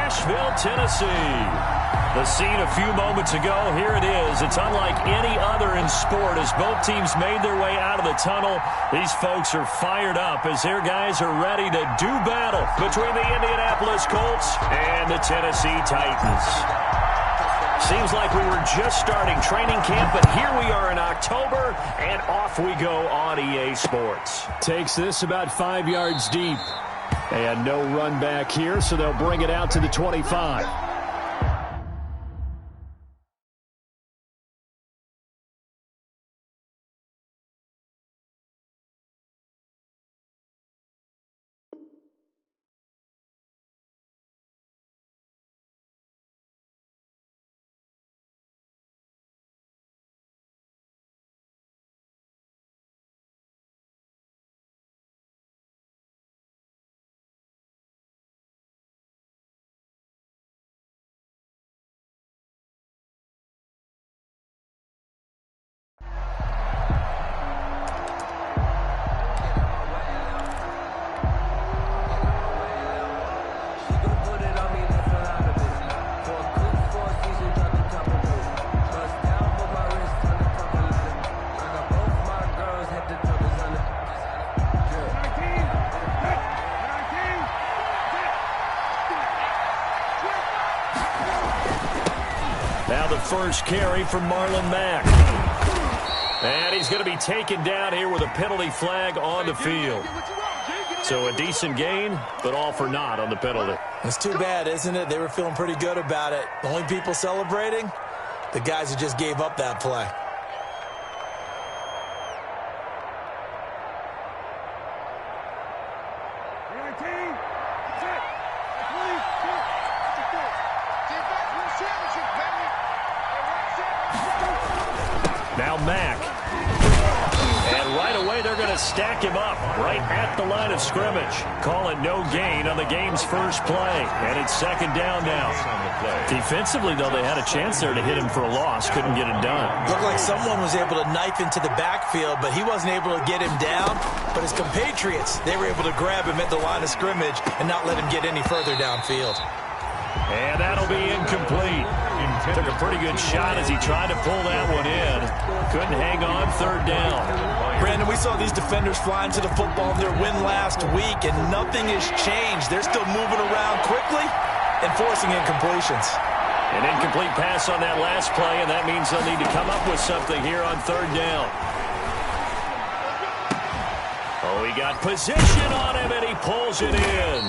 Nashville, Tennessee. The scene a few moments ago, here it is. It's unlike any other in sport as both teams made their way out of the tunnel. These folks are fired up as their guys are ready to do battle between the Indianapolis Colts and the Tennessee Titans. Seems like we were just starting training camp, but here we are in October, and off we go on EA Sports. Takes this about 5 yards deep. And no run back here, so they'll bring it out to the 25. Now the first carry from Marlon Mack. And he's going to be taken down here with a penalty flag on the field. So a decent gain, but all for naught on the penalty. It's too bad, isn't it? They were feeling pretty good about it. The only people celebrating, the guys who just gave up that play. Now Mack. And right away they're going to stack him up right at the line of scrimmage. Call it no gain on the game's first play. And it's second down now. Defensively, though, they had a chance there to hit him for a loss. Couldn't get it done. Looked like someone was able to knife into the backfield, but he wasn't able to get him down. But his compatriots, they were able to grab him at the line of scrimmage and not let him get any further downfield. And that'll be incomplete. Took a pretty good shot as he tried to pull that one in. Couldn't hang on, third down. Brandon, we saw these defenders flying to the football in their win last week, and nothing has changed. They're still moving around quickly and forcing incompletions. An incomplete pass on that last play, and that means they'll need to come up with something here on third down. Oh, he got position on him, and he pulls it in.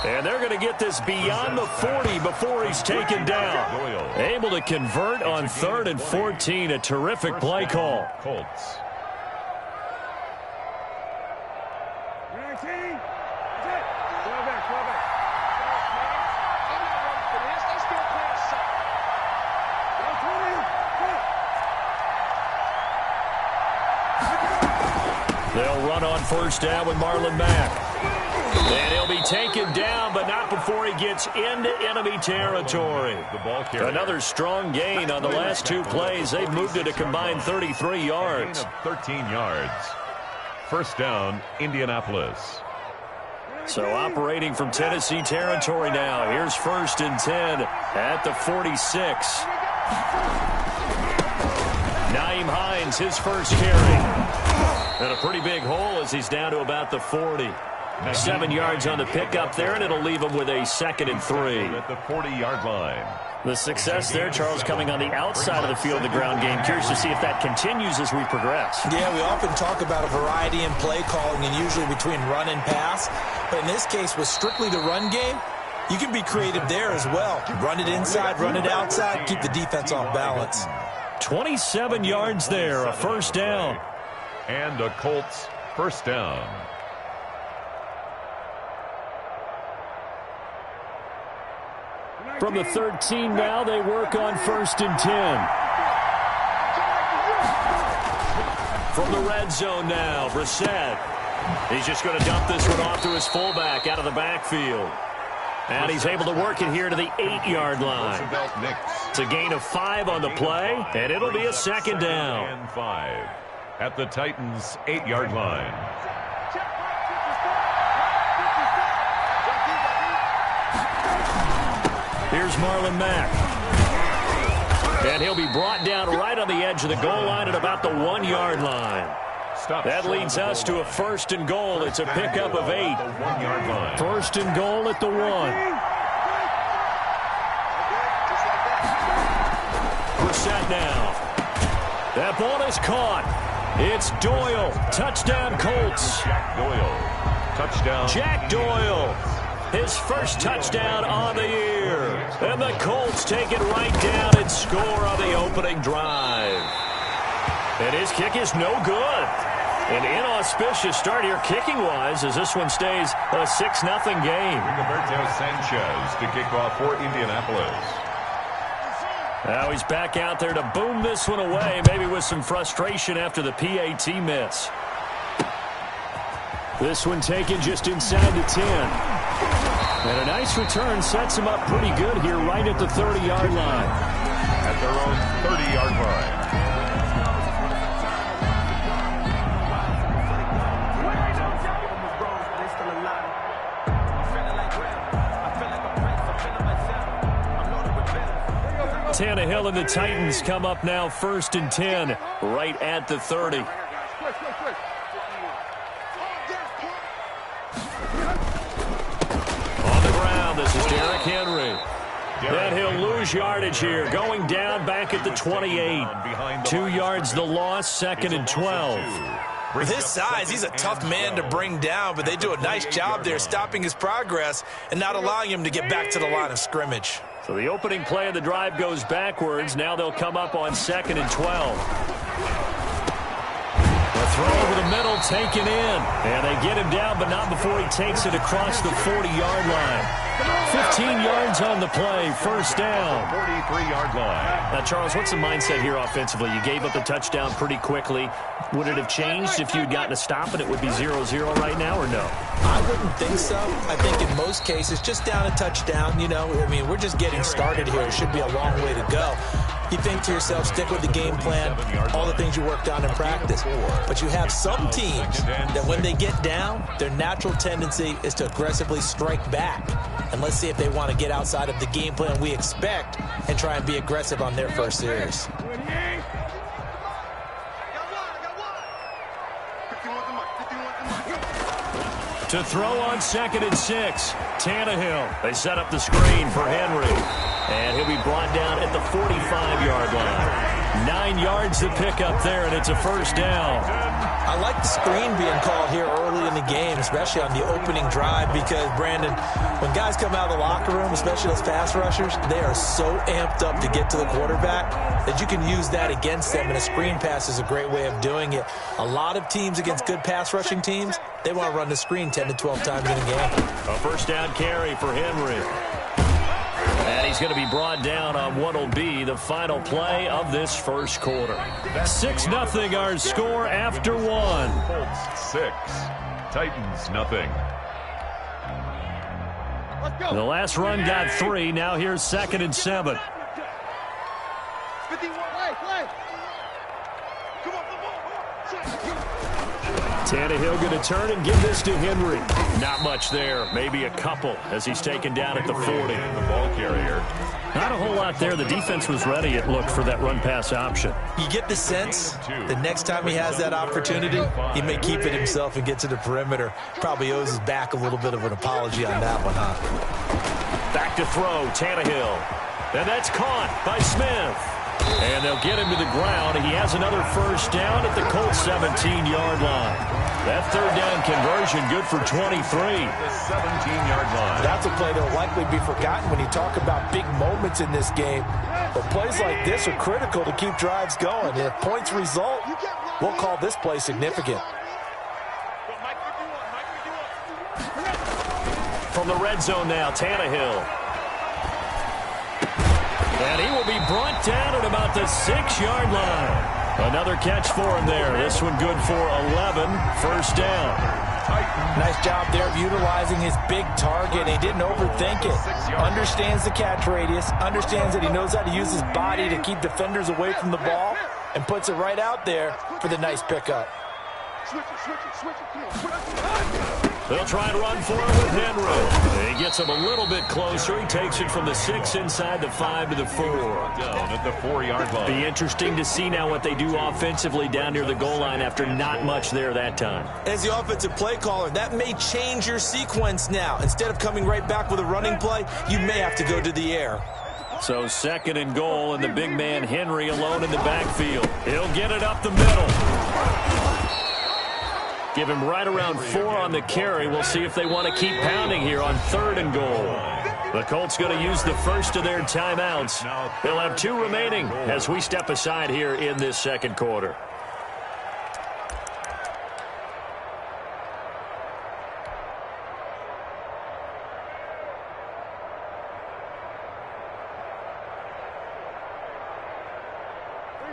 And they're going to get this beyond the 40 before he's taken down. Able to convert on 3rd and 14. A terrific play call. Colts. They'll run on first down with Marlon Mack. And he'll be taken down, but not before he gets into enemy territory. Another strong gain on the last two plays. They've moved it a combined 33 yards. 13 yards. First down, Indianapolis. So operating from Tennessee territory now. Here's 1st and 10 at the 46. Nyheim Hines, his first carry. And a pretty big hole as he's down to about the 40. 7 yards on the pickup there, and it'll leave him with a 2nd and 3. At the 40-yard line. The success there, Charles, coming on the outside of the field, the ground game. Curious to see if that continues as we progress. Yeah, we often talk about a variety in play calling and usually between run and pass. But in this case, with strictly the run game, you can be creative there as well. Run it inside, run it outside, keep the defense off balance. 27 yards there, a first down. And a Colts first down. From the 13 now, they work on 1st and 10. From the red zone now, Brissett. He's just going to dump this one off to his fullback out of the backfield. And he's able to work it here to the 8-yard line. It's a gain of 5 on the play, and it'll be a second down. And 5 at the Titans' 8-yard line. Here's Marlon Mack. And he'll be brought down right on the edge of the goal line at about the 1-yard line. That leads us to a 1st and goal. It's a pickup of 8. 1-yard line. 1st and goal at the 1. We're set now. That ball is caught. It's Doyle. Touchdown, Colts. Jack Doyle. Touchdown. Jack Doyle. His first touchdown on the year. And the Colts take it right down and score on the opening drive. And his kick is no good. An inauspicious start here kicking-wise as this one stays a 6-0 game. Sanchez to kick off for Indianapolis. Now he's back out there to boom this one away, maybe with some frustration after the PAT miss. This one taken just inside the 10. And a nice return sets him up pretty good here right at the 30-yard line. At their own 30-yard line. Tannehill and the Titans come up now 1st and 10 right at the 30. On the ground, this is Derrick Henry. And he'll lose yardage here, going down back at the 28. 2 yards the loss, 2nd and 12. With his size, he's a tough man to bring down, but they do a nice job there stopping his progress and not allowing him to get back to the line of scrimmage. So the opening play of the drive goes backwards. Now they'll come up on 2nd and 12. The throw over the middle taken in. And they get him down, but not before he takes it across the 40-yard line. 15 yards on the play, 1st down. 43-yard line. Now, Charles, what's the mindset here offensively? You gave up the touchdown pretty quickly. Would it have changed if you had gotten a stop and it would be 0-0 right now, or no? I wouldn't think so. I think in most cases, just down a touchdown, you know, I mean, we're just getting started here. It should be a long way to go. You think to yourself, stick with the game plan, all the things you worked on in practice. But you have some teams that when they get down, their natural tendency is to aggressively strike back. And let's see if they want to get outside of the game plan we expect and try and be aggressive on their first series. To throw on 2nd and 6, Tannehill. They set up the screen for Henry. And he'll be brought down at the 45-yard line. 9 yards to pick up there, and it's a 1st down. I like the screen being called here early in the game, especially on the opening drive, because, Brandon, when guys come out of the locker room, especially those pass rushers, they are so amped up to get to the quarterback that you can use that against them, and a screen pass is a great way of doing it. A lot of teams against good pass rushing teams, they want to run the screen 10 to 12 times in a game. A 1st down carry for Henry. And he's going to be brought down on what will be the final play of this 1st quarter. 6-0 our score after 1. Colts 6, Titans nothing. The last run got 3. Now here's 2nd and 7. Tannehill going to turn and give this to Henry. Not much there. Maybe a couple as he's taken down at the 40. The ball carrier. Not a whole lot there. The defense was ready, it looked, for that run-pass option. You get the sense the next time he has that opportunity, he may keep it himself and get to the perimeter. Probably owes his back a little bit of an apology on that one, huh? Back to throw, Tannehill. And that's caught by Smith. And they'll get him to the ground. He has another 1st down at the Colts 17-yard line. That 3rd down conversion good for 23. The 17-yard line. That's a play that will likely be forgotten when you talk about big moments in this game. But plays like this are critical to keep drives going. And if points result, we'll call this play significant. From the red zone now, Tannehill. And he will be brought down at about the 6-yard line. Another catch for him there. This one good for 11. 1st down. Nice job there of utilizing his big target. He didn't overthink it. Understands the catch radius. Understands that he knows how to use his body to keep defenders away from the ball. And puts it right out there for the nice pickup. They'll try and run for it with Henry. He gets him a little bit closer. He takes it from the 6 inside the 5 to the 4. Down at the 4-yard line. Be interesting to see now what they do offensively down near the goal line after not much there that time. As the offensive play caller, that may change your sequence now. Instead of coming right back with a running play, you may have to go to the air. So 2nd and goal, and the big man Henry alone in the backfield. He'll get it up the middle. Give him right around 4 on the carry. We'll see if they want to keep pounding here on 3rd and goal. The Colts going to use the first of their timeouts. They'll have 2 remaining as we step aside here in this 2nd quarter.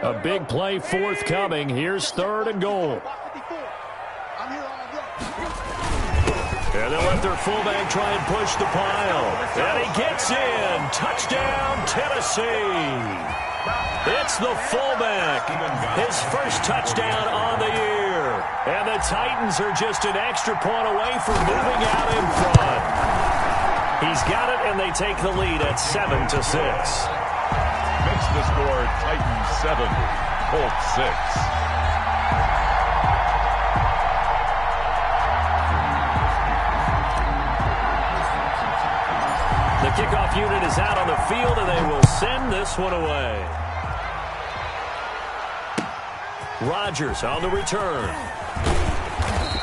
A big play forthcoming. Here's 3rd and goal. And they'll let their fullback try and push the pile. And he gets in. Touchdown, Tennessee. It's the fullback. His first touchdown on the year. And the Titans are just an extra point away from moving out in front. He's got it, and they take the lead at 7-6. Makes the score Titans 7, Colts 6. The kickoff unit is out on the field, and they will send this one away. Rodgers on the return.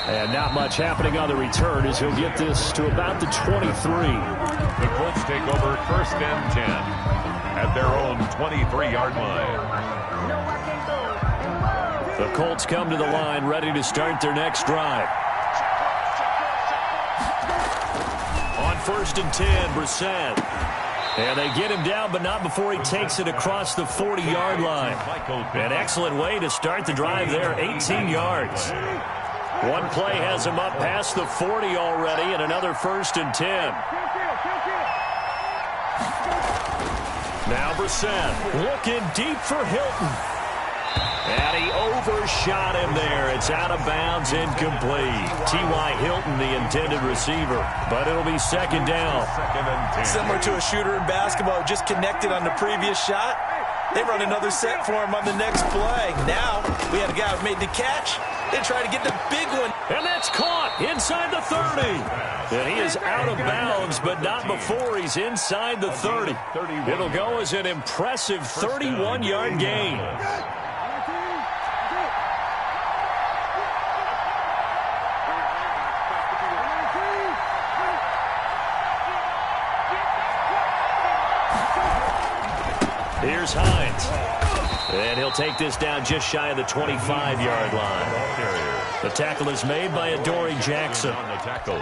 And not much happening on the return as he'll get this to about the 23. The Colts take over 1st and 10 at their own 23-yard line. The Colts come to the line ready to start their next drive. On 1st and 10, Brissett. And they get him down, but not before he takes it across the 40-yard line. An excellent way to start the drive there, 18 yards. One play has him up past the 40 already, and another 1st and 10. Now Brissett looking deep for Hilton. And he overshot him there. It's out of bounds, incomplete. T.Y. Hilton, the intended receiver. But it'll be 2nd down. 2nd and 10. Similar to a shooter in basketball, just connected on the previous shot. They run another set for him on the next play. Now, we had a guy who made the catch. They try to get the big one. And that's caught inside the 30. And he is out of bounds, but not before he's inside the 30. It'll go as an impressive 31-yard gain. Here's Hines. And he'll take this down just shy of the 25-yard line. The tackle is made by Adoree Jackson. On the tackle.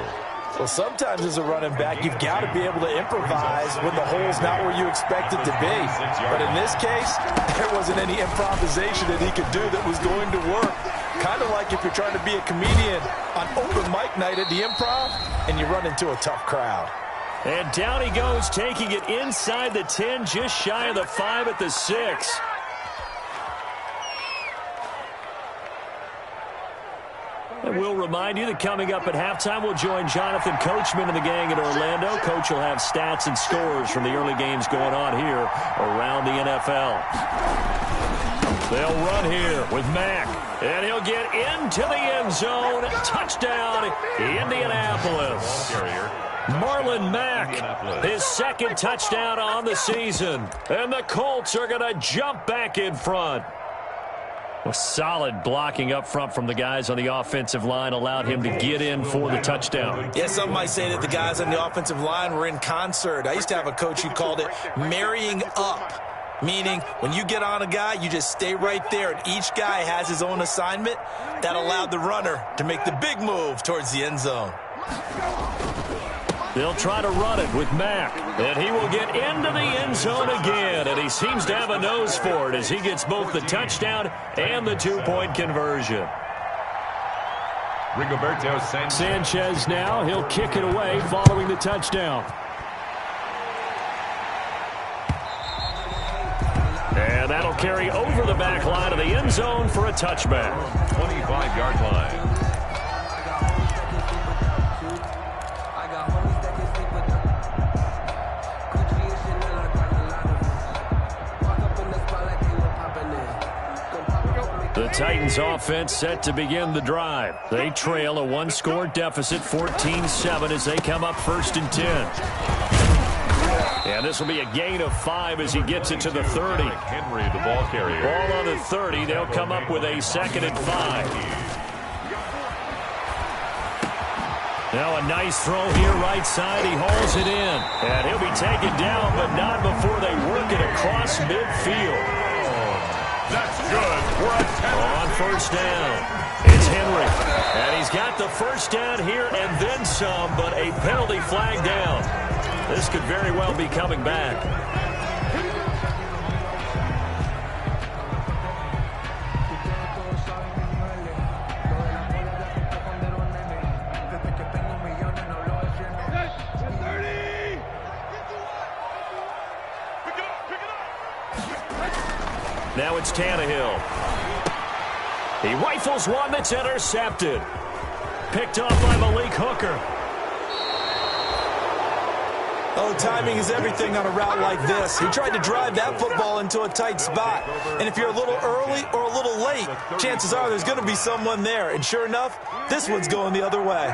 Well, sometimes as a running back, you've got to be able to improvise when the hole's not where you expect it to be. But in this case, there wasn't any improvisation that he could do that was going to work. Kind of like if you're trying to be a comedian on open mic night at the Improv and you run into a tough crowd. And down he goes, taking it inside the 10, just shy of the 5 at the 6. And we'll remind you that coming up at halftime, we'll join Jonathan Coachman and the gang in Orlando. Coach will have stats and scores from the early games going on here around the NFL. They'll run here with Mack, and he'll get into the end zone. Touchdown, Indianapolis. Marlon Mack, his 2nd touchdown on the season. And the Colts are going to jump back in front. A solid blocking up front from the guys on the offensive line allowed him to get in for the touchdown. Yeah, some might say that the guys on the offensive line were in concert. I used to have a coach who called it marrying up, meaning when you get on a guy, you just stay right there, and each guy has his own assignment. That allowed the runner to make the big move towards the end zone. They'll try to run it with Mack, and he will get into the end zone again, and he seems to have a nose for it as he gets both the touchdown and the 2-point conversion. Rigoberto Sanchez now, he'll kick it away following the touchdown. And that'll carry over the back line of the end zone for a touchback. 25-yard line. Titans offense set to begin the drive. They trail a one-score deficit, 14-7, as they come up 1st and 10. And this will be a gain of 5 as he gets it to the 30. Henry, the ball carrier. Ball on the 30. They'll come up with a 2nd and 5. Now a nice throw here right side. He hauls it in. And he'll be taken down, but not before they work it across midfield. That's good for a 10. On 1st down, it's Henry. And he's got the 1st down here and then some, but a penalty flag down. This could very well be coming back. Now it's Tannehill. He rifles one that's intercepted. Picked off by Malik Hooker. Oh, timing is everything on a route like this. He tried to drive that football into a tight spot. And if you're a little early or a little late, chances are there's going to be someone there. And sure enough, this one's going the other way.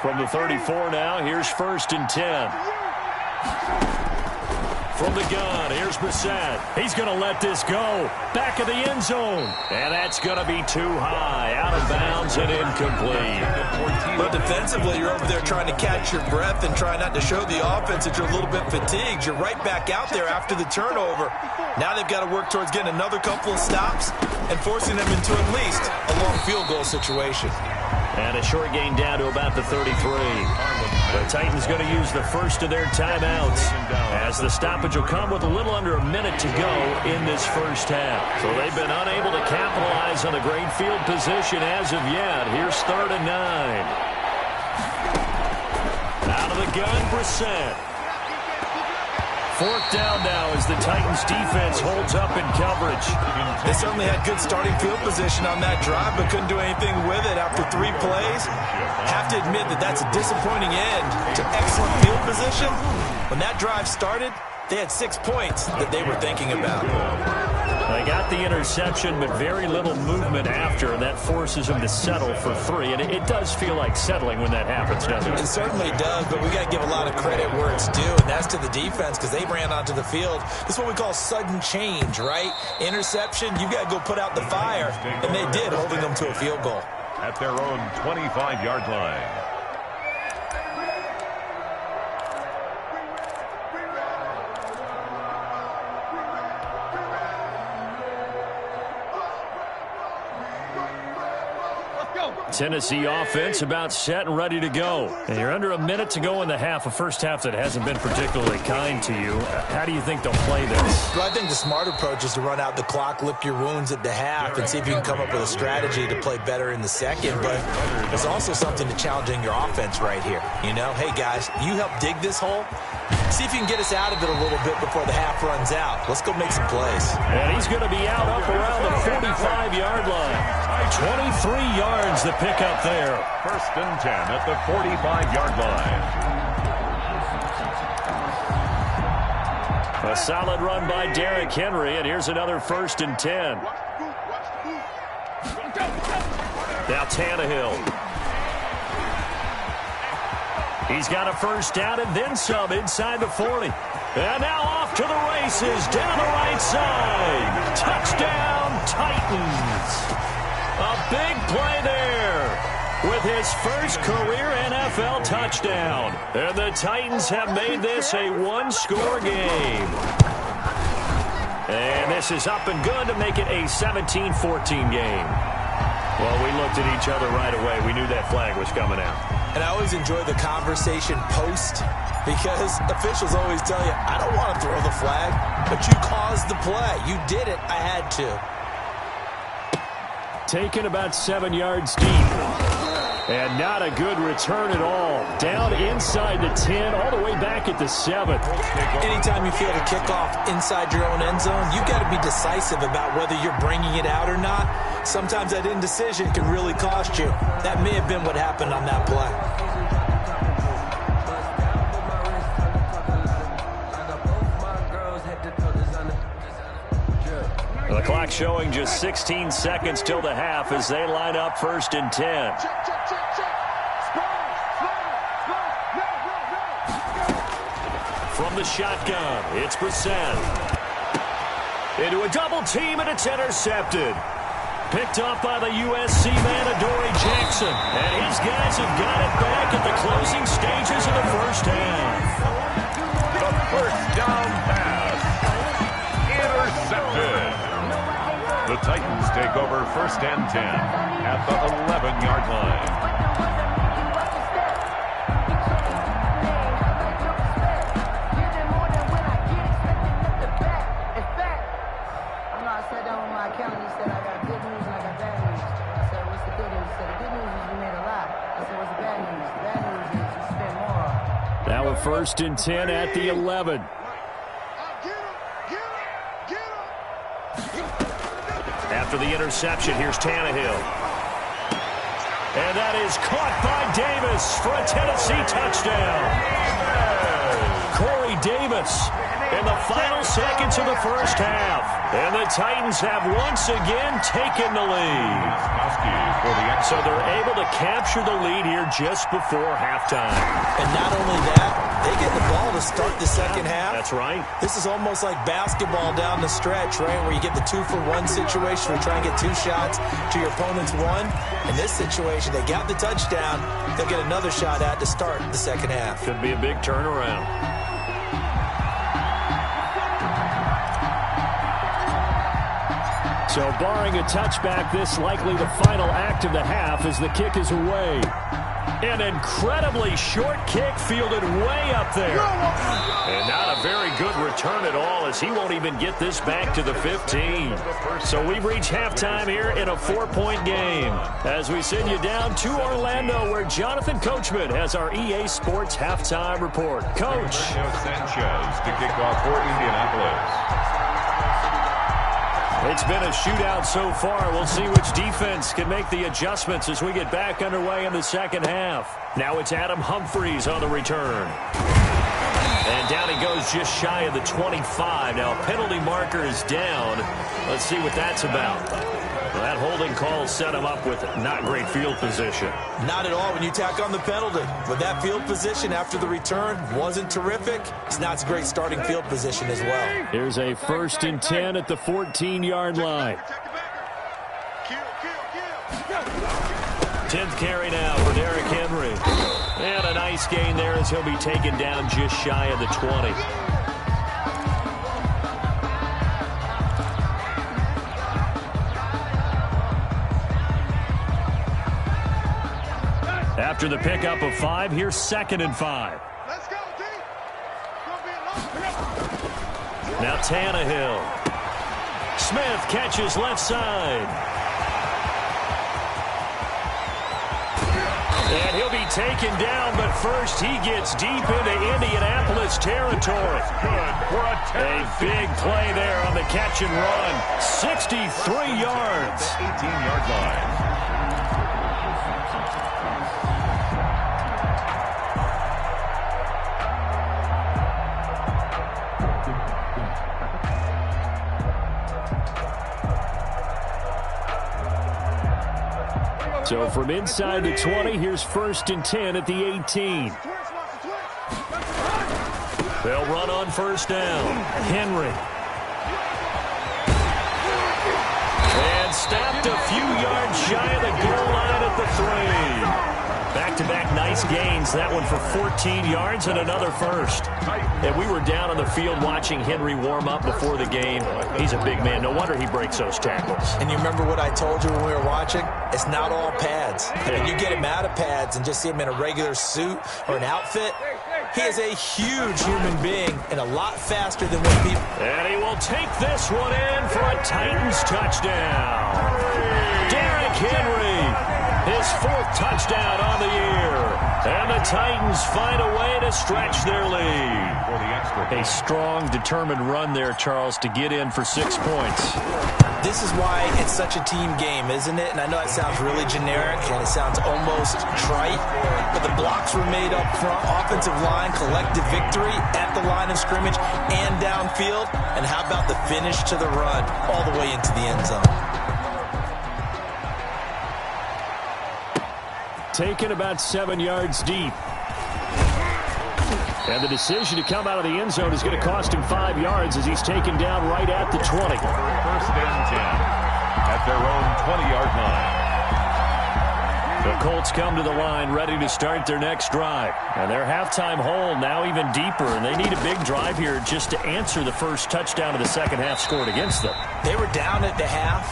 From the 34 now, here's 1st and 10. From the gun, here's Brissett. He's going to let this go. Back of the end zone. And that's going to be too high. Out of bounds and incomplete. But defensively, you're over there trying to catch your breath and try not to show the offense that you're a little bit fatigued. You're right back out there after the turnover. Now they've got to work towards getting another couple of stops and forcing them into at least a long field goal situation. And a short gain down to about the 33. The Titans going to use the first of their timeouts as the stoppage will come with a little under a minute to go in this first half. So they've been unable to capitalize on a great field position as of yet. Here's 3rd and 9. Out of the gun, Brissett. 4th down now as the Titans defense holds up in coverage. They certainly had good starting field position on that drive, but couldn't do anything with it after 3 plays. Have to admit that that's a disappointing end to excellent field position. When that drive started, they had 6 points that they were thinking about. They got the interception, but very little movement after, and that forces them to settle for 3. And it does feel like settling when that happens, doesn't it? It certainly does, but we got to give a lot of credit where it's due, and that's to the defense because they ran onto the field. This is what we call sudden change, right? Interception, you got to go put out the fire, and they did, holding them to a field goal. At their own 25-yard line. Tennessee offense about set and ready to go. And you're under a minute to go in the half, a first half that hasn't been particularly kind to you. How do you think they'll play this? Well, I think the smart approach is to run out the clock, lick your wounds at the half, and see if you can come up with a strategy to play better in the second. But there's also something to challenging your offense right here. You know, hey, guys, you help dig this hole. See if you can get us out of it a little bit before the half runs out. Let's go make some plays. And he's going to be out up around the 45-yard line. 23 yards to pick up there. 1st and 10 at the 45-yard line. A solid run by Derrick Henry, and here's another 1st and 10. Now Tannehill. He's got a 1st down and then some inside the 40. And now off to the races down the right side. Touchdown, Titans. A big play there with his first career NFL touchdown. And the Titans have made this a one-score game. And this is up and good to make it a 17-14 game. Well, we looked at each other right away. We knew that flag was coming out. And I always enjoy the conversation post because officials always tell you, I don't want to throw the flag, but you caused the play. You did it. I had to. Taken about 7 yards deep. And not a good return at all. Down inside the 10, all the way back at the 7. Anytime you field a kickoff inside your own end zone, you've got to be decisive about whether you're bringing it out or not. Sometimes that indecision can really cost you. That may have been what happened on that play. The clock showing just 16 seconds till the half as they line up 1st and 10. From the shotgun, it's Brissett. Into a double team, and it's intercepted. Picked up by the USC man, Adoree Jackson. And his guys have got it back at the closing stages of the first half. The first down pass. Intercepted. The Titans take over 1st and 10 at the 11-yard line. Now a 1st and 10 at the 11. After the interception, here's Tannehill. And that is caught by Davis for a Tennessee touchdown. Corey Davis in the final seconds of the first half. And the Titans have once again taken the lead. So they're able to capture the lead here just before halftime. And not only that, they get the ball to start the second half. That's right. This is almost like basketball down the stretch, right, where you get the 2-for-1 situation where you try and get 2 shots to your opponent's 1. In this situation, they got the touchdown. They'll get another shot at to start the second half. Could be a big turnaround. So barring a touchback, this likely the final act of the half as the kick is away. An incredibly short kick fielded way up there. And not a very good return at all as he won't even get this back to the 15. So we've reached halftime here in a 4-point game. As we send you down to Orlando where Jonathan Coachman has our EA Sports halftime report. Coach. Sanchez to kick off for Indianapolis. It's been a shootout so far. We'll see which defense can make the adjustments as we get back underway in the second half. Now it's Adam Humphries on the return. And down he goes just shy of the 25. Now a penalty marker is down. Let's see what that's about. Well, that holding call set him up with not great field position. Not at all when you tack on the penalty. With that field position after the return wasn't terrific. It's not a great starting field position as well. Here's a 1st and 10 at the 14-yard line. 10th carry now for Derrick Henry. And a nice gain there as he'll be taken down just shy of the 20. After the pickup of 5, here's 2nd and 5. Let's go, D. Now Tannehill. Smith catches left side. And he'll be taken down, but first he gets deep into Indianapolis territory. A big play there on the catch and run. 63 yards. 18-yard line. So from inside the 20, here's 1st and 10 at the 18. They'll run on 1st down. Henry. And stopped a few yards shy of the goal line at the 3. Back-to-back nice gains. That one for 14 yards and another first. And we were down on the field watching Henry warm up before the game. He's a big man. No wonder he breaks those tackles. And you remember what I told you when we were watching? It's not all pads. I mean, you get him out of pads and just see him in a regular suit or an outfit. He is a huge human being and a lot faster than what people... And he will take this one in for a Titans touchdown. Derrick Henry, his 4th touchdown on the year. And the Titans find a way to stretch their lead. A strong, determined run there, Charles, to get in for 6 points. This is why it's such a team game, isn't it? And I know it sounds really generic and it sounds almost trite, but the blocks were made up front, offensive line, collective victory at the line of scrimmage and downfield. And how about the finish to the run all the way into the end zone? Taken about 7 yards deep. And the decision to come out of the end zone is going to cost him 5 yards as he's taken down right at the 20. First and 10 at their own 20-yard line. The Colts come to the line ready to start their next drive. And their halftime hole now even deeper. And they need a big drive here just to answer the first touchdown of the second half scored against them. They were down at the half.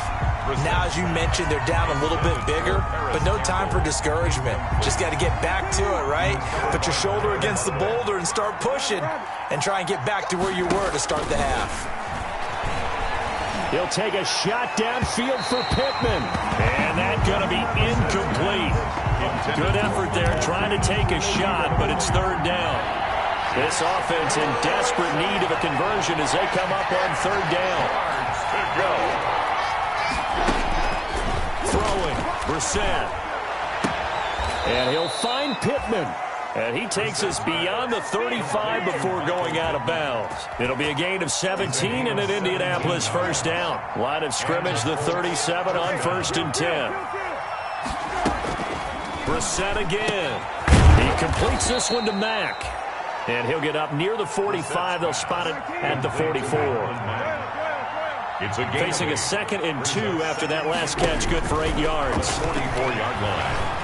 Now, as you mentioned, they're down a little bit bigger, but no time for discouragement. Just got to get back to it, right? Put your shoulder against the boulder and start pushing and try and get back to where you were to start the half. He'll take a shot downfield for Pittman. And that's going to be incomplete. Good effort there trying to take a shot, but it's third down. This offense in desperate need of a conversion as they come up on third down. To go. Throwing, Brissett. And he'll find Pittman. And he takes us beyond the 35 before going out of bounds. It'll be a gain of 17 and an Indianapolis first down. Line of scrimmage, the 37 on 1st and 10. Brissett again. He completes this one to Mack. And he'll get up near the 45. They'll spot it at the 44. Facing a 2nd and 2 after that last catch, good for 8 yards. 44-yard line.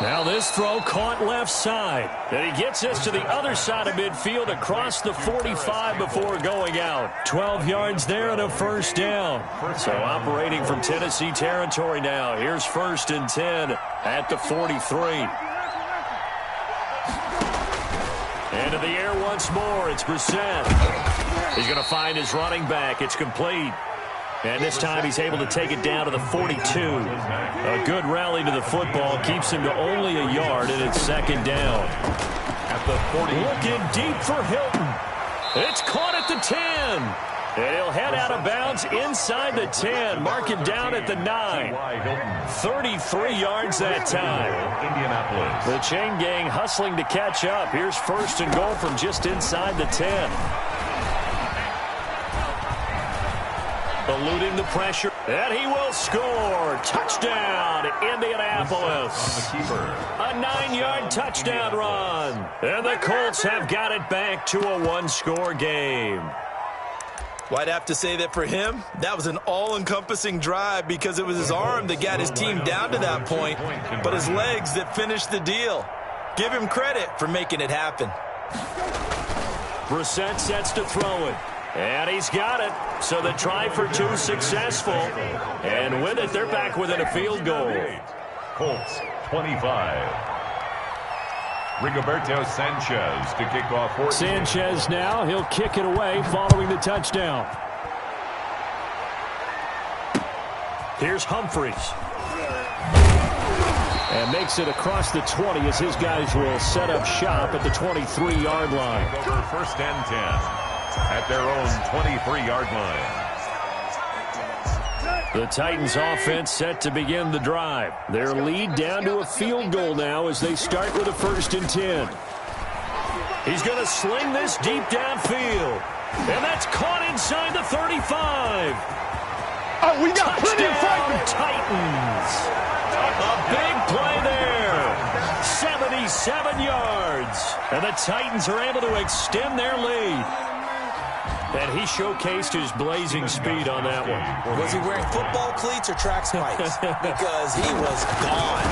Now this throw caught left side. And he gets us to the other side of midfield across the 45 before going out. 12 yards there and a first down. So operating from Tennessee territory now. Here's 1st and 10 at the 43. Into the air once more. It's Brissett. He's going to find his running back. It's complete. And this time he's able to take it down to the 42. A good rally to the football keeps him to only a yard, and it's 2nd down. At the 40. Looking deep for Hilton. It's caught at the 10. And he'll head out of bounds inside the 10. Mark it down at the 9. 33 yards that time. Indianapolis. The chain gang hustling to catch up. Here's 1st and goal from just inside the 10. Eluding the pressure, and he will score. Touchdown, Indianapolis. A 9-yard touchdown run. And the Colts have got it back to a 1-score game. Well, I'd have to say that for him, that was an all-encompassing drive because it was his arm that got his team down to that point, but his legs that finished the deal. Give him credit for making it happen. Brissett sets to throw it. And he's got it. So the try for 2 successful. And with it, they're back within a field goal. Colts 25. Rigoberto Sanchez to kick off. Sanchez now. He'll kick it away following the touchdown. Here's Humphries. And makes it across the 20 as his guys will set up shop at the 23-yard line. Over 1st and 10. At their own 23-yard line. The Titans offense set to begin the drive. Their lead down to a field goal now as they start with a 1st and 10. He's going to sling this deep downfield. And that's caught inside the 35. Oh, we got plenty of front. Titans. A big play there. 77 yards. And the Titans are able to extend their lead. And he showcased his blazing speed on that one. Was he wearing football cleats or track spikes? Because he was gone.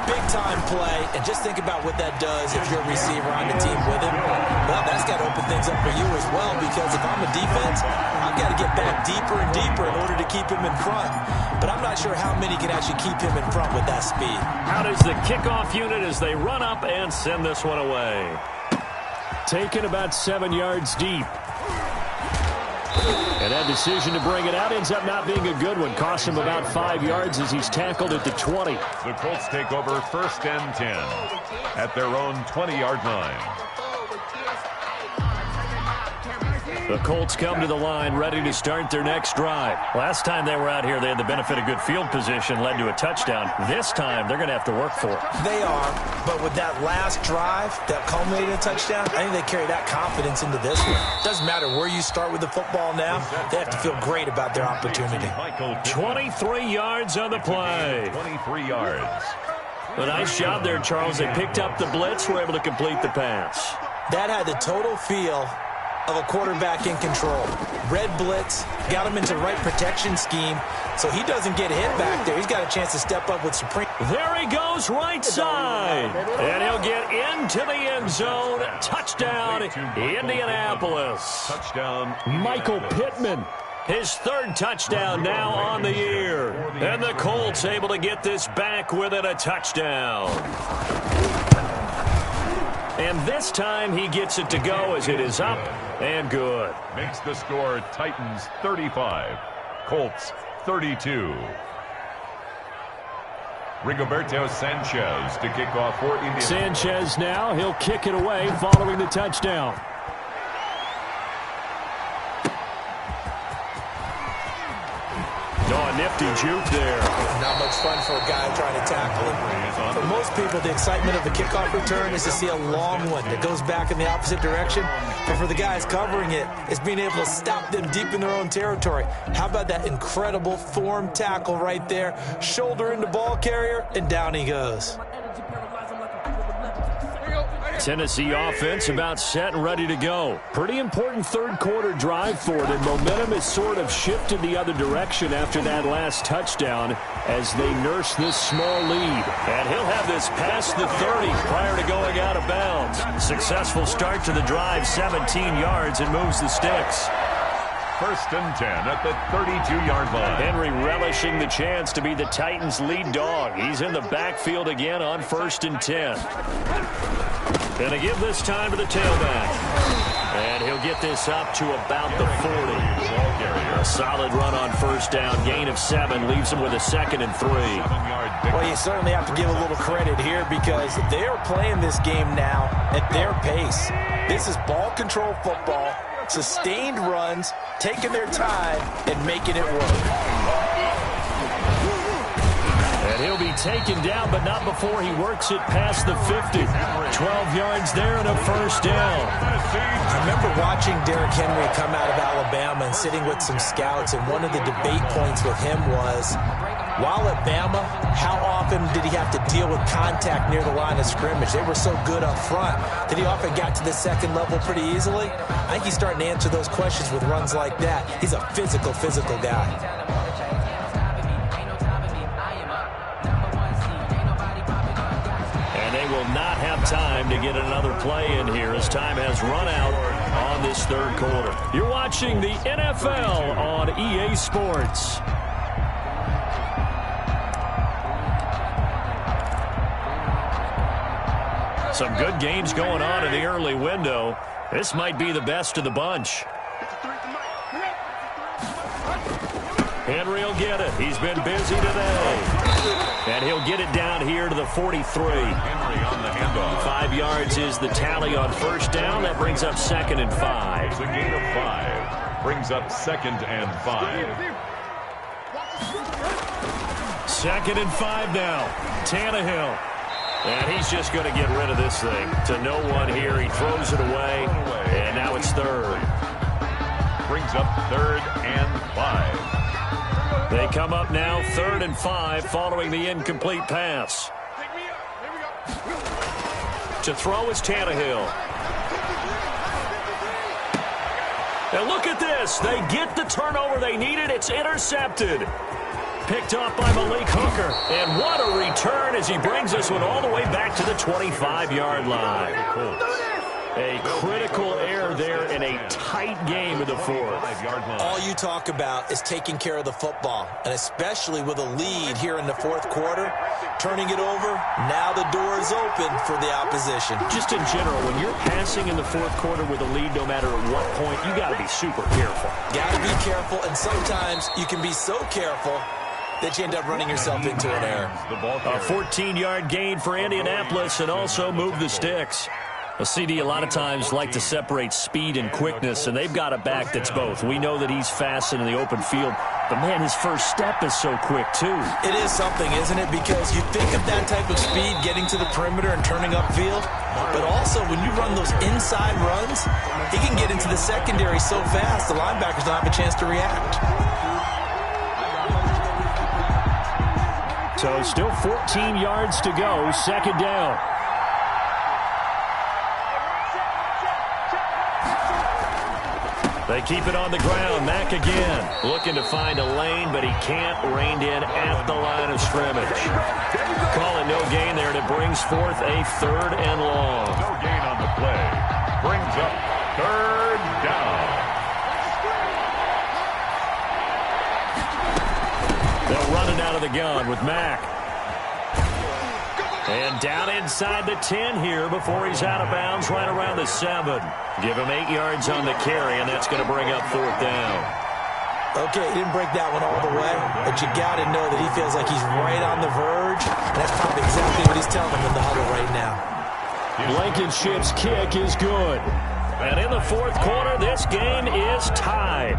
Big-time play. And just think about what that does if you're a receiver on the team with him. Well, that's got to open things up for you as well, because if I'm a defense, I've got to get back deeper and deeper in order to keep him in front. But I'm not sure how many can actually keep him in front with that speed. Out is the kickoff unit as they run up and send this one away. Taken about 7 yards deep. And that decision to bring it out ends up not being a good one. Costs him about 5 yards as he's tackled at the 20. The Colts take over 1st and 10 at their own 20-yard line. The Colts come to the line ready to start their next drive. Last time they were out here, they had the benefit of good field position, led to a touchdown. This time, they're going to have to work for it. They are, but with that last drive that culminated in a touchdown, I think they carry that confidence into this one. Doesn't matter where you start with the football now, they have to feel great about their opportunity. 23 yards on the play. 23 yards. A nice job there, Charles. They picked up the blitz, were able to complete the pass. That had the total feel of a quarterback in control. Red blitz, got him into the right protection scheme, so he doesn't get hit back there. He's got a chance to step up with supreme. There he goes, right side. And he'll get into the end zone. Touchdown, Indianapolis. Touchdown, Michael Pittman. His 3rd touchdown now on the year. And the Colts able to get this back within a touchdown. And this time he gets it to go as it is up and good. Makes the score Titans 35, Colts 32. Rigoberto Sanchez to kick off for Indiana. Sanchez now, he'll kick it away following the touchdown. Oh, a nifty juke there. Not much fun for a guy trying to tackle him. For most people, the excitement of the kickoff return is to see a long one that goes back in the opposite direction. But for the guys covering it, it's being able to stop them deep in their own territory. How about that incredible form tackle right there? Shoulder into ball carrier, and down he goes. Tennessee offense about set and ready to go. Pretty important 3rd quarter drive for them. Momentum has sort of shifted the other direction after that last touchdown as they nurse this small lead. And he'll have this past the 30 prior to going out of bounds. Successful start to the drive, 17 yards, and moves the sticks. 1st and 10 at the 32-yard line. Henry relishing the chance to be the Titans' lead dog. He's in the backfield again on 1st and 10. Going to give this time to the tailback. And he'll get this up to about the 40. A solid run on 1st down. Gain of 7 leaves him with a 2nd and 3. Well, you certainly have to give a little credit here because they are playing this game now at their pace. This is ball control football, sustained runs, taking their time, and making it work. And he'll be taken down, but not before he works it past the 50. 12 yards there and a 1st down. I remember watching Derrick Henry come out of Alabama and sitting with some scouts, and one of the debate points with him was, while at Bama, how often did he have to deal with contact near the line of scrimmage? They were so good up front that he often got to the 2nd level pretty easily. I think he's starting to answer those questions with runs like that. He's a physical guy. Will not have time to get another play in here as time has run out on this 3rd quarter. You're watching the NFL on EA Sports. Some good games going on in the early window. This might be the best of the bunch. Henry will get it. He's been busy today. And he'll get it down here to the 43. Henry on the handoff. 5 yards is the tally on 1st down. That brings up 2nd and 5. It's a gain of 5. Brings up 2nd and 5. 2nd and 5 now. Tannehill. And he's just going to get rid of this thing. To no one here. He throws it away. And now it's 3rd. Brings up 3rd and 5. They come up now 3rd and 5 following the incomplete pass. To throw is Tannehill. And look at this. They get the turnover they needed. It's intercepted. Picked off by Malik Hooker. And what a return as he brings this one all the way back to the 25-yard line. A critical error there and a tight game in the fourth. All you talk about is taking care of the football, and especially with a lead here in the fourth quarter, turning it over, now the door is open for the opposition. Just in general, when you're passing in the fourth quarter with a lead, no matter at what point, you got to be super careful. Got to be careful, and sometimes you can be so careful that you end up running yourself into an error. A 14-yard gain for Indianapolis and also move the sticks. A CD a lot of times like to separate speed and quickness, and they've got a back that's both. We know that he's fast in the open field, but, man, his first step is so quick, too. It is something, isn't it? Because you think of that type of speed getting to the perimeter and turning upfield, but also when you run those inside runs, he can get into the secondary so fast the linebackers don't have a chance to react. So still 14 yards to go, second down. They keep it on the ground. Mack again, looking to find a lane, but he can't. Reined in at the line of scrimmage. Call it no gain there, and it brings forth a third and long. No gain on the play. Brings up third down. They'll run it out of the gun with Mack. And down inside the 10 here before he's out of bounds, right around the 7. Give him 8 yards on the carry, and that's going to bring up fourth down. Okay, he didn't break that one all the way, but you got to know that he feels like he's right on the verge. And that's probably exactly what he's telling him in the huddle right now. Blankenship's kick is good. And in the fourth quarter, this game is tied.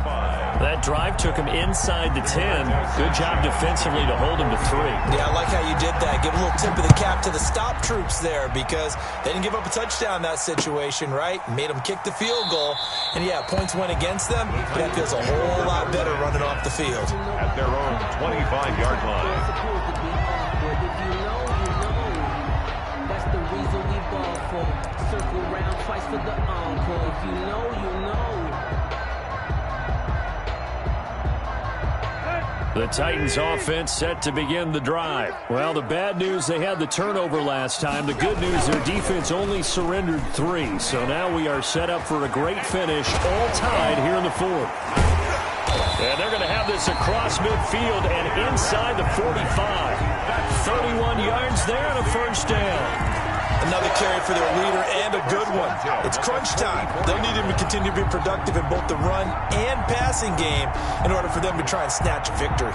That drive took him inside the 10. Good job defensively to hold him to 3. Yeah, I like how you did that. Give a little tip of the cap to the stop troops there because they didn't give up a touchdown in that situation, right? Made them kick the field goal. And, yeah, points went against them, but that feels a whole lot better running off the field. At their own 25-yard line. That's the reason we ball for. Circle round twice for the encore. If you know, you know. The Titans offense set to begin the drive. Well, the bad news, they had the turnover last time. The good news, their defense only surrendered 3. So now we are set up for a great finish, all tied here in the fourth. And they're going to have this across midfield and inside the 45. 31 yards there and a first down. Another carry for their leader and a good one. It's crunch time. They'll need him to continue to be productive in both the run and passing game in order for them to try and snatch a victory.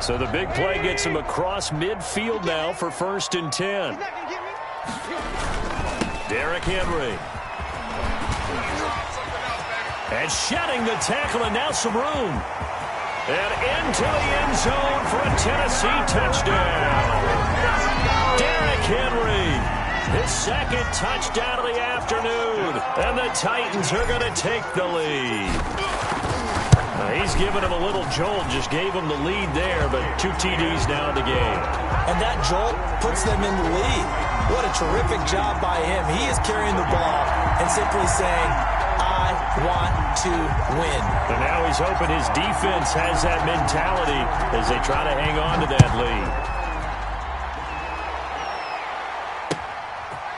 So the big play gets him across midfield now for 1st and 10. Derrick Henry. And shedding the tackle, and now some room. And into the end zone for a Tennessee touchdown. Derrick Henry, his second touchdown of the afternoon. And the Titans are going to take the lead. He's given him a little jolt, just gave him the lead there, but 2 TDs now in the game. And that jolt puts them in the lead. What a terrific job by him. He is carrying the ball and simply saying, I want to win. And now he's hoping his defense has that mentality as they try to hang on to that lead.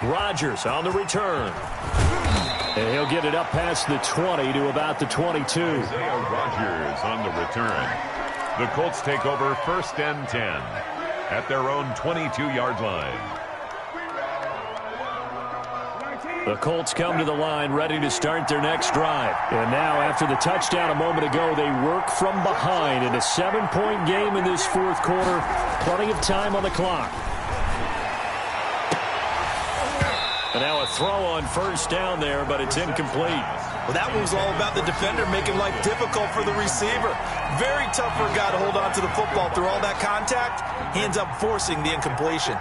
Rodgers on the return. And he'll get it up past the 20 to about the 22. Isaiah Rodgers on the return. The Colts take over 1st and 10 at their own 22-yard line. The Colts come to the line ready to start their next drive. And now, after the touchdown a moment ago, they work from behind in a 7-point game in this fourth quarter. Plenty of time on the clock. And now a throw on 1st down there, but it's incomplete. Well, that one was all about the defender making life difficult for the receiver. Very tough for a guy to hold on to the football through all that contact. He ends up forcing the incompletion.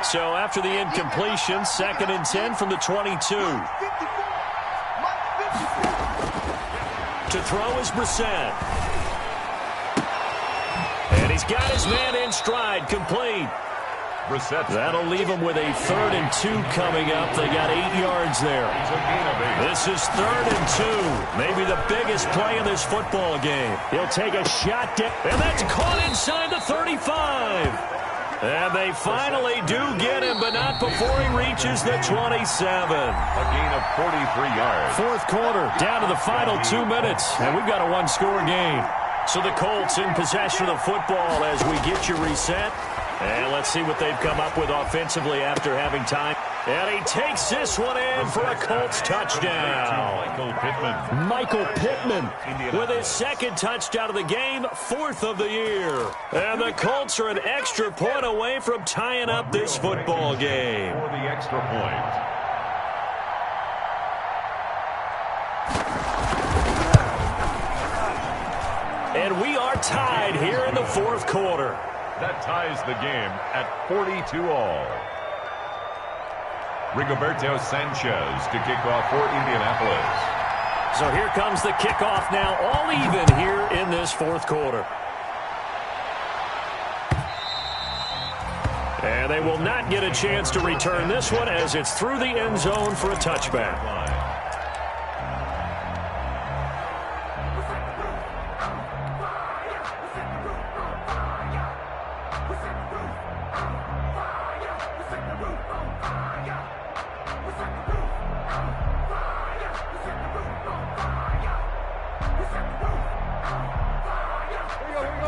So after the incompletion, 2nd and 10 from the 22. To throw is Brissett. And he's got his man in stride, complete. That'll leave them with a 3rd and 2 coming up. They got 8 yards there. This is 3rd and 2. Maybe the biggest play in this football game. He'll take a shot down, and that's caught inside the 35. And they finally do get him, but not before he reaches the 27. A gain of 43 yards. 4th quarter, down to the final 2 minutes, and we've got a 1-score game. So the Colts in possession of the football as we get you reset. And let's see what they've come up with offensively after having time. And he takes this one in for a Colts touchdown. Michael Pittman with his 2nd touchdown of the game, 4th of the year. And the Colts are an extra point away from tying up this football game. For the extra point. And we are tied here in the 4th quarter. That ties the game at 42-all. Rigoberto Sanchez to kick off for Indianapolis. So here comes the kickoff now, all even here in this 4th quarter. And they will not get a chance to return this one as it's through the end zone for a touchback.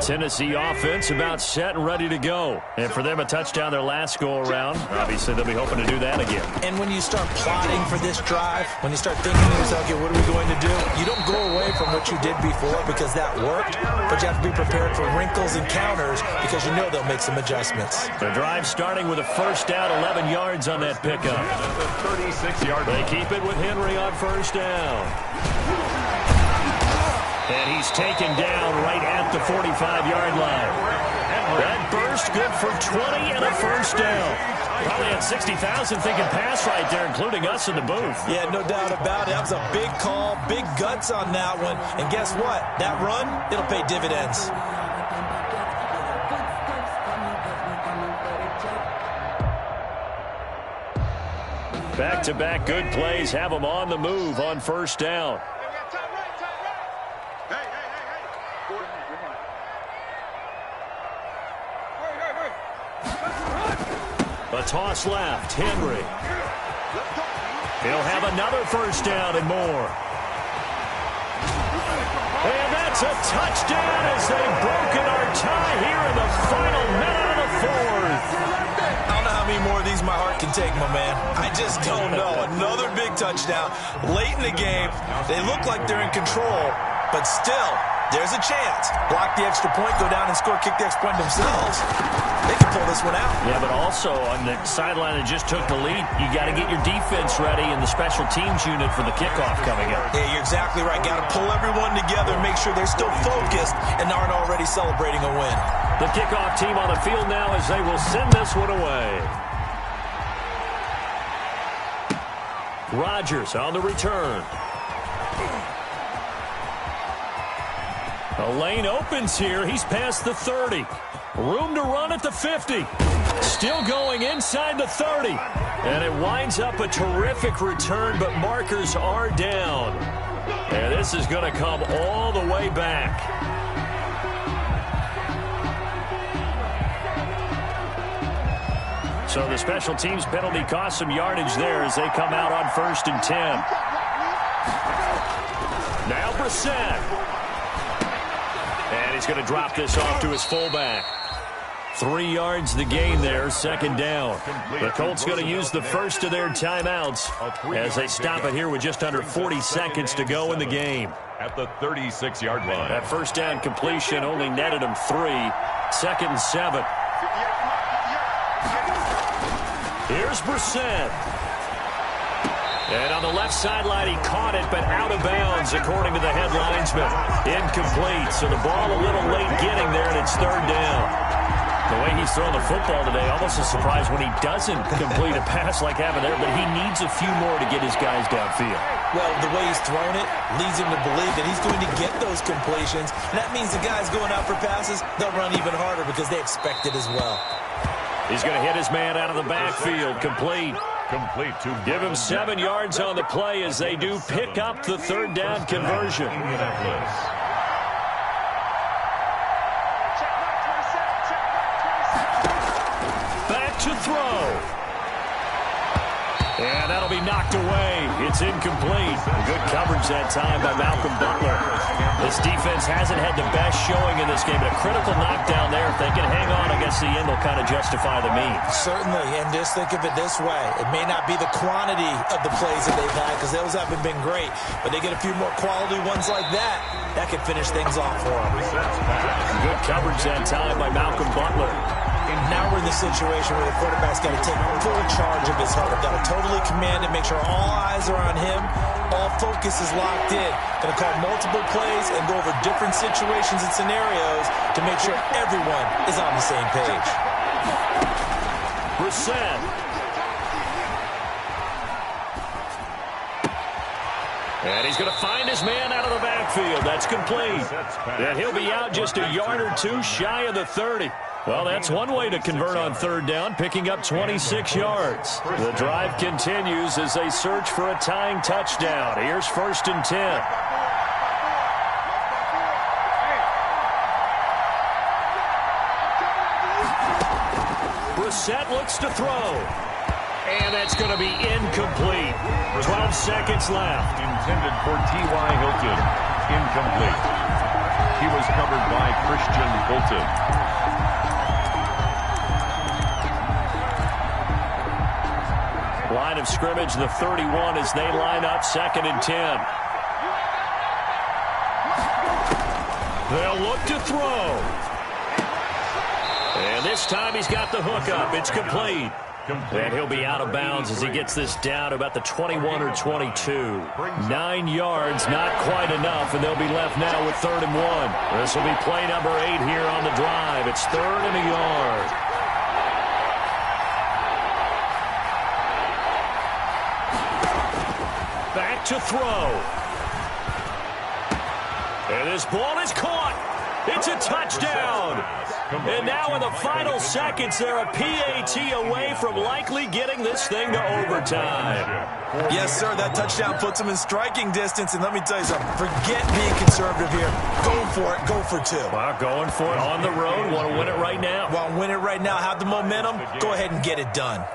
Tennessee offense about set and ready to go. And for them, a touchdown their last go-around. Obviously, they'll be hoping to do that again. And when you start plotting for this drive, when you start thinking to yourself, okay, what are we going to do? You don't go away from what you did before because that worked, but you have to be prepared for wrinkles and counters because you know they'll make some adjustments. The drive starting with a 1st down, 11 yards on that pickup. The 36-yard They keep it with Henry on 1st down. And he's taken down right at the 45-yard line. That burst good for 20 and a 1st down. Probably had 60,000 thinking pass right there, including us in the booth. Yeah, no doubt about it. That was a big call, big guts on that one. And guess what? That run, it'll pay dividends. Back-to-back good plays have them on the move on 1st down. A toss left, Henry. He'll have another 1st down and more. And that's a touchdown as they've broken our tie here in the final minute of the 4th. I don't know how many more of these my heart can take, my man. I just don't know. Another big touchdown. Late in the game, they look like they're in control, but still, there's a chance. Block the extra point, go down and score, kick the extra point themselves. They can pull this one out. Yeah, but also on the sideline that just took the lead, you got to get your defense ready in the special teams unit for the kickoff coming up. Yeah, you're exactly right. Got to pull everyone together and make sure they're still focused and aren't already celebrating a win. The kickoff team on the field now as they will send this one away. Rodgers on the return. A lane opens here. He's past the 30. Room to run at the 50. Still going inside the 30. And it winds up a terrific return, but markers are down. And this is going to come all the way back. So the special teams penalty cost some yardage there as they come out on 1st and 10. Now Brissett. And he's going to drop this off to his fullback. 3 yards the gain there, 2nd down. The Colts going to use the first of their timeouts as they stop it here with just under 40 seconds to go in the game. At the 36-yard line. That 1st down completion only netted him 3. 2nd and 7. Here's Brissett. And on the left sideline, he caught it, but out of bounds, according to the head linesman. Incomplete, so the ball a little late getting there, and it's 3rd down. The way he's throwing the football today, almost a surprise when he doesn't complete a pass like having there, but he needs a few more to get his guys downfield. Well, the way he's thrown it leads him to believe that he's going to get those completions. And that means the guys going out for passes, they'll run even harder because they expect it as well. He's going to hit his man out of the backfield. Complete. Complete to Give him 7 yards on the play as they do pick up the third down conversion. Back to throw. And that'll be knocked away. It's incomplete. Good coverage that time by Malcolm Butler. This defense hasn't had the best showing in this game, but a critical knockdown there. If they can hang on, I guess the end will kind of justify the means. Certainly, and just think of it this way. It may not be the quantity of the plays that they've had because those haven't been great, but they get a few more quality ones like that. That could finish things off for them. Good coverage that time by Malcolm Butler. Now we're in the situation where the quarterback's got to take full charge of his huddle. Got to totally command it, make sure all eyes are on him. All focus is locked in. Going to call multiple plays and go over different situations and scenarios to make sure everyone is on the same page. Brissett. And he's going to find his man out of the backfield. That's complete. And he'll be out just a yard or two shy of the 30. Well, that's one way to convert on third down, picking up 26 yards. The drive continues as they search for a tying touchdown. Here's 1st and 10. Brissett looks to throw. And that's going to be incomplete. 12 seconds left. Intended for T.Y. Hilton. Incomplete. He was covered by Christian Fulton. Line of scrimmage, the 31 as they line up 2nd and 10. They'll look to throw. And this time he's got the hook up. It's complete. And he'll be out of bounds as he gets this down to about the 21 or 22. 9 yards, not quite enough, and they'll be left now with 3rd and 1. This will be play number 8 here on the drive. It's 3rd and a yard. Back to throw. And this ball is caught. It's a touchdown. And now in the final seconds, they're a PAT away from likely getting this thing to overtime. Yes, sir, that touchdown puts them in striking distance. And let me tell you something, forget being conservative here. Go for it, go for 2. Well, going for it on the road. Want to win it right now. Want to win it right now, have the momentum, go ahead and get it done.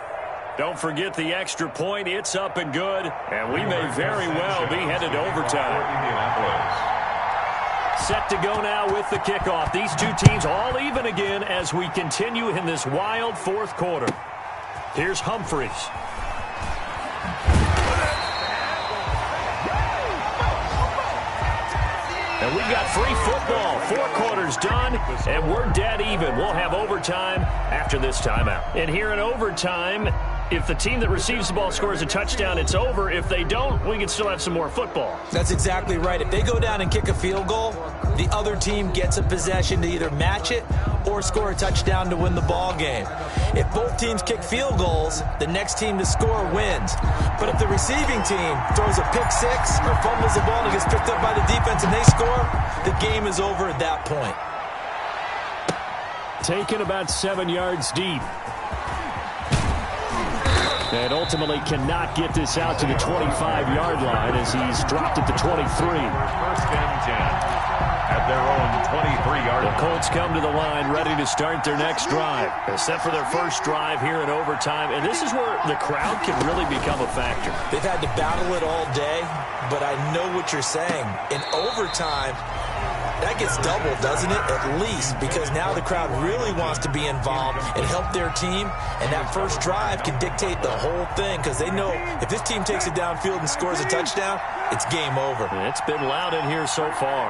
Don't forget the extra point. It's up and good. And we may very well be headed to overtime. Set to go now with the kickoff. These two teams all even again as we continue in this wild 4th quarter. Here's Humphries. And we've got free football. 4 quarters done, and we're dead even. We'll have overtime after this timeout. And here in overtime, if the team that receives the ball scores a touchdown, it's over. If they don't, we can still have some more football. That's exactly right. If they go down and kick a field goal, the other team gets a possession to either match it or score a touchdown to win the ball game. If both teams kick field goals, the next team to score wins. But if the receiving team throws a pick 6 or fumbles the ball and gets picked up by the defense and they score, the game is over at that point. Taken about 7 yards deep. And ultimately cannot get this out to the 25-yard line as he's dropped at the 23. 1st and 10 at their own 23-yard line. The Colts come to the line ready to start their next drive. They're set for their first drive here in overtime. And this is where the crowd can really become a factor. They've had to battle it all day, but I know what you're saying. In overtime, that gets doubled, doesn't it? At least, because now the crowd really wants to be involved and help their team, and that first drive can dictate the whole thing because they know if this team takes it downfield and scores a touchdown, it's game over. It's been loud in here so far.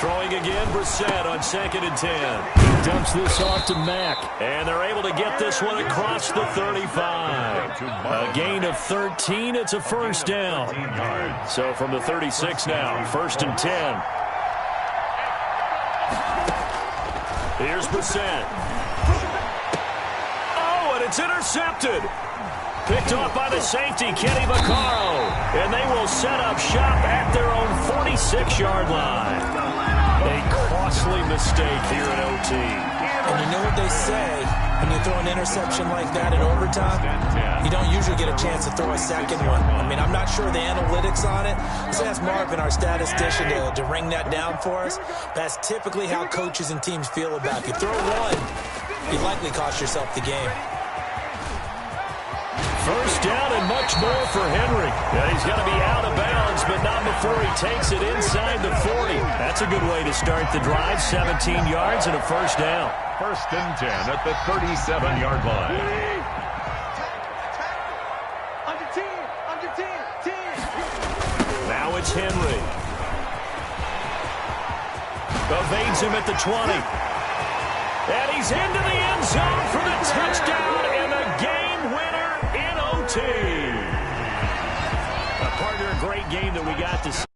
Throwing again, Brissett on 2nd and 10. He dumps this off to Mack, and they're able to get this one across the 35. A gain of 13. It's a first down. So from the 36 now, 1st and 10. Here's Brissett. Oh, and it's intercepted. Picked off by the safety, Kenny Vaccaro. And they will set up shop at their own 46-yard line. A costly mistake here at OT. And you know what they say, When you throw an interception like that in overtime, you don't usually get a chance to throw a second one. I mean, I'm not sure the analytics on it. Let's ask Marvin, our statistician, to ring that down for us. That's typically how coaches and teams feel about it. If you throw one, you likely cost yourself the game. First down and much more for Henry. And he's going to be out of bounds, but not before he takes it inside the 40. That's a good way to start the drive. 17 yards and a first down. First and 10 at the 37-yard line. Under 10, under 10, 10. Now it's Henry. Evades him at the 20. And he's into the end zone for the touchdown and the game winner in OT. A partner, a great game that we got to see.